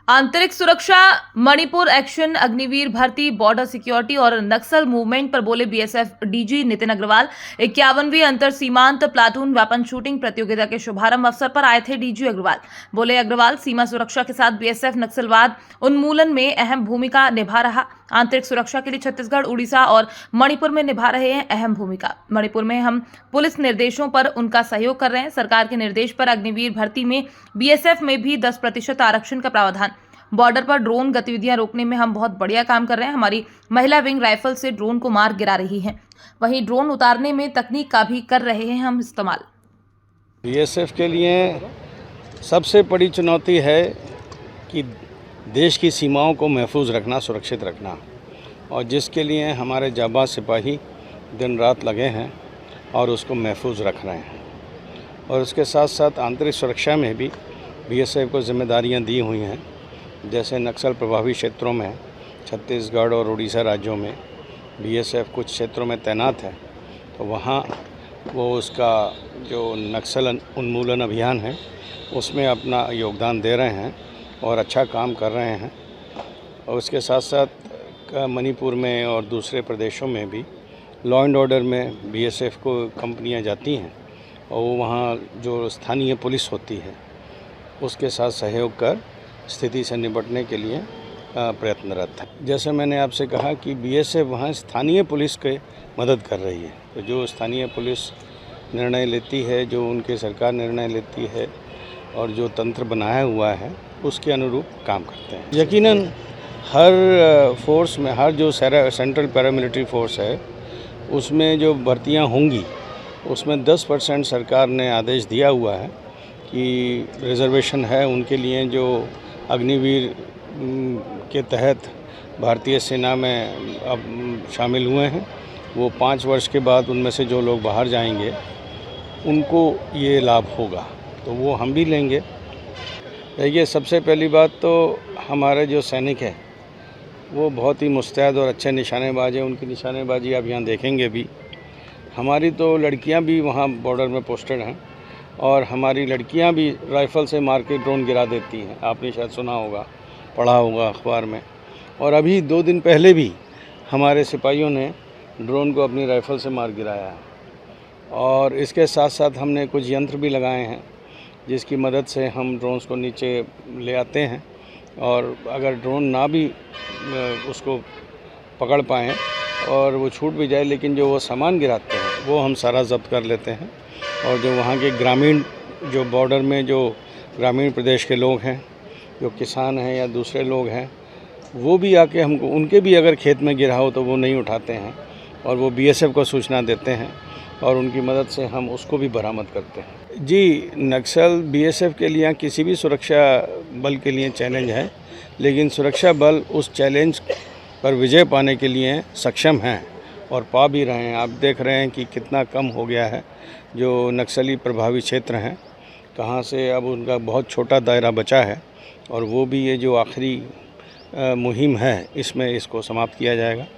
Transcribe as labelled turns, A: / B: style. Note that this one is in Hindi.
A: आंतरिक सुरक्षा, मणिपुर एक्शन, अग्निवीर भर्ती, बॉर्डर सिक्योरिटी और नक्सल मूवमेंट पर बोले बीएसएफ डीजी नितिन अग्रवाल। 51वीं अंतर सीमांत प्लाटून वेपन शूटिंग प्रतियोगिता के शुभारंभ अवसर पर आए थे डीजी अग्रवाल। बोले अग्रवाल, सीमा सुरक्षा के साथ बीएसएफ नक्सलवाद उन्मूलन में अहम भूमिका निभा रहा। आंतरिक सुरक्षा के लिए छत्तीसगढ़, उड़ीसा और मणिपुर में निभा रहे हैं अहम भूमिका। मणिपुर में हम पुलिस निर्देशों पर उनका सहयोग कर रहे हैं। सरकार के निर्देश पर अग्निवीर भर्ती में बीएसएफ में भी 10% आरक्षण का प्रावधान। बॉर्डर पर ड्रोन गतिविधियां रोकने में हम बहुत बढ़िया काम कर रहे हैं। हमारी महिला विंग राइफल से ड्रोन को मार गिरा रही है। वहीं ड्रोन उतारने में तकनीक का भी कर रहे हैं हम इस्तेमाल।
B: बीएसएफ के लिए सबसे बड़ी चुनौती है कि देश की सीमाओं को महफूज रखना, सुरक्षित रखना, और जिसके लिए हमारे जाबाज सिपाही दिन रात लगे हैं और उसको महफूज रख रहे हैं। और उसके साथ साथ आंतरिक सुरक्षा में भी बीएसएफ को जिम्मेदारियां दी हुई हैं। जैसे नक्सल प्रभावित क्षेत्रों में छत्तीसगढ़ और उड़ीसा राज्यों में बीएसएफ कुछ क्षेत्रों में तैनात है, तो वहाँ वो उसका जो नक्सल उन्मूलन अभियान है उसमें अपना योगदान दे रहे हैं और अच्छा काम कर रहे हैं। और उसके साथ साथ मणिपुर में और दूसरे प्रदेशों में भी लॉ एंड ऑर्डर में बीएसएफ को कंपनियां जाती हैं और वो वहाँ जो स्थानीय पुलिस होती है उसके साथ सहयोग कर स्थिति से निपटने के लिए प्रयत्नरत है। जैसे मैंने आपसे कहा कि बीएसएफ वहाँ स्थानीय पुलिस के मदद कर रही है, तो जो स्थानीय पुलिस निर्णय लेती है, जो उनकी सरकार निर्णय लेती है और जो तंत्र बनाया हुआ है उसके अनुरूप काम करते हैं। यकीनन हर फोर्स में, हर जो सेंट्रल पैरामिलिट्री फोर्स है उसमें जो भर्तियां होंगी उसमें 10% सरकार ने आदेश दिया हुआ है कि रिजर्वेशन है उनके लिए जो अग्निवीर के तहत भारतीय सेना में अब शामिल हुए हैं। वो 5 वर्ष के बाद उनमें से जो लोग बाहर जाएंगे उनको ये लाभ होगा, तो वो हम भी लेंगे। देखिए, सबसे पहली बात तो हमारे जो सैनिक हैं वो बहुत ही मुस्तैद और अच्छे निशानेबाज हैं। उनकी निशानेबाजी आप यहाँ देखेंगे भी। हमारी तो लड़कियाँ भी वहाँ बॉर्डर में पोस्टेड हैं और हमारी लड़कियां भी राइफ़ल से मार के ड्रोन गिरा देती हैं। आपने शायद सुना होगा, पढ़ा होगा अखबार में। और अभी 2 दिन पहले भी हमारे सिपाहियों ने ड्रोन को अपनी राइफ़ल से मार गिराया है। और इसके साथ साथ हमने कुछ यंत्र भी लगाए हैं जिसकी मदद से हम ड्रोन्स को नीचे ले आते हैं, और अगर ड्रोन ना भी उसको पकड़ पाएँ और वो छूट भी जाए, लेकिन जो वो सामान गिराते हैं वो हम सारा जब्त कर लेते हैं। और जो वहाँ के ग्रामीण, जो बॉर्डर में जो ग्रामीण प्रदेश के लोग हैं, जो किसान हैं या दूसरे लोग हैं, वो भी आके हमको, उनके भी अगर खेत में गिरा हो तो वो नहीं उठाते हैं और वो बीएसएफ को सूचना देते हैं और उनकी मदद से हम उसको भी बरामद करते हैं। जी, नक्सल बीएसएफ के लिए, किसी भी सुरक्षा बल के लिए चैलेंज है, लेकिन सुरक्षा बल उस चैलेंज पर विजय पाने के लिए सक्षम हैं और पा भी रहे हैं। आप देख रहे हैं कि कितना कम हो गया है जो नक्सली प्रभावित क्षेत्र हैं, कहाँ से अब उनका बहुत छोटा दायरा बचा है, और वो भी ये जो आखिरी मुहिम है इसमें इसको समाप्त किया जाएगा।